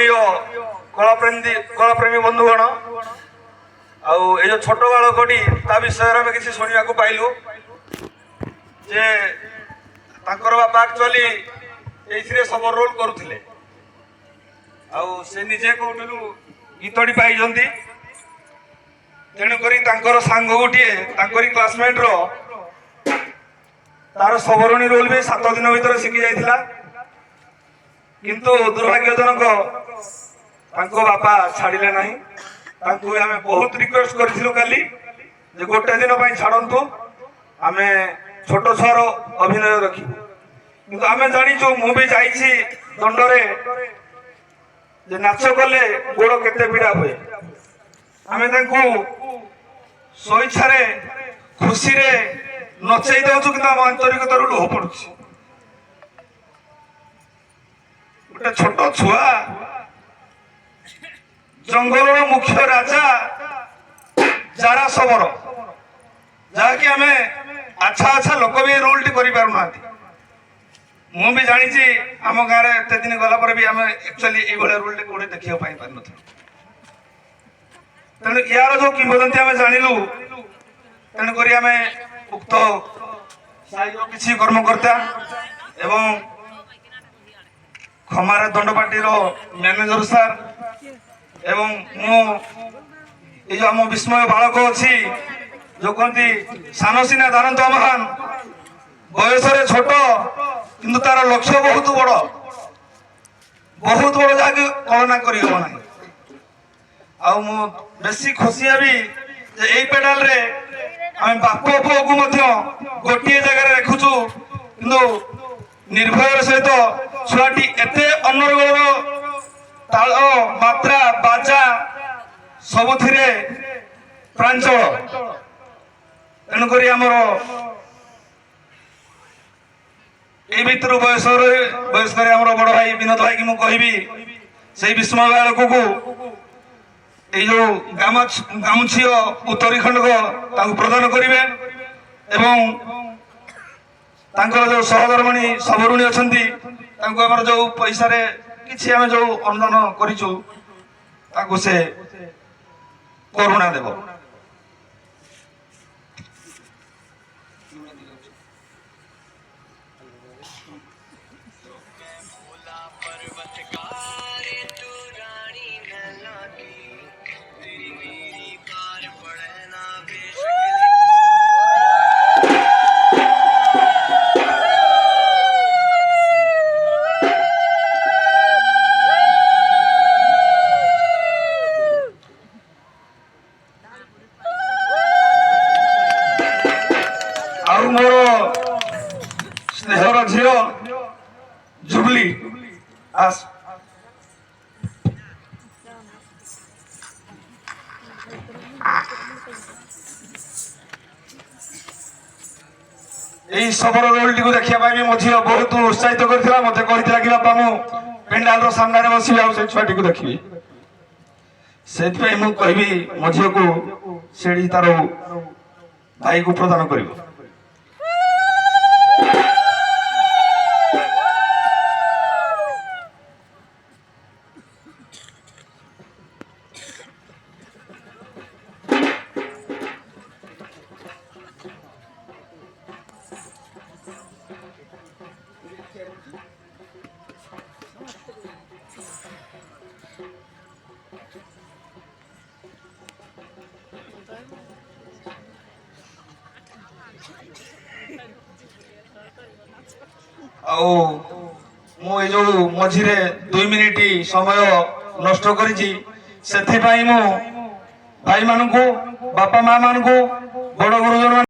आदरणीय कलाप्रेमी बंधुगण आउ जो छोट बालकटी ता विषय में किसी शुणा पाइलु जे ताकर बापा एक्चुअली ये सब रोल करुले से निजे कौटू गीतटी पाई तेणुक सांग गोटे क्लासमेट रो तार सबरणी रोल भी 7 दिन भीतर शिखी जाइथिला किंतु दुर्भाग्यजनक बापा छाड़िले नहीं आमे बहुत रिक्वेस्ट करथिलु काली जे गोटे दिन पई छाड़ंतु आमे छोट छुआर अभिनय रखिबु किंतु आमे जानिछु मु भी जाइछि दंडरे जे नाच कले गोड़ केते पीड़ा हुए आमे तांको स्वेच्छारे खुशी रे नचई दउछु किंतु आम आंतरिकता लोह पड़ुछि गोटे छोट छुआ जंगल मुख्य राजा जारा सबरो जहाँकि आम अच्छा अच्छा लोक भी रोल टी करें मु भी जानी आम गाँव में एत दिन गला पर भी आम एक्चुअली ये रोल टी कौटे देखा पाई पार न तेणु यार जो किंवदंती आम जानिलु तेणुक आम उक्त किसी कर्मकर्ता एवं खमार दंडपाटी मैनेजर सार एवं ये जो आम विस्मय बालक अच्छी जो कहती सान सीना दानंत महान बयस छोट किंतु तार लक्ष्य बहुत बड़ जहाँकि कल्पना करना बेसी खुशी हेबी यही पेडाल रे आम बाप पुओ को गोटे जगह देखुचु किंतु निर्भय सहित छुआटी एते अनर्गल ताल मात्रा बाजा सबुथिरे प्रांचल तेणुक आमर ये भर बयस बड़ भाई विनोद भाई की मुझे से विस्मय बालक को जो गामुछी उत्तरीखंड को प्रदान करेंगे एवं जो सहधर्मणी सबरुणी अच्छा जो पैसा किसी आम जो अनुदान करूँ से करुणा देव मोर स्नेहर झील जुबली आस यही सबर रोल टी देखा मो झील बहुत उत्साहित करता मत कहता कि बापा मु पेंडाल सामने बसबी आ छुआटी को देखी से कहि मो झील को से तार भाई को प्रदान कर जो मझे 2 मिनिट समय नष्ट करी भाई मानू बापा माँ मान बड़ गुरुजन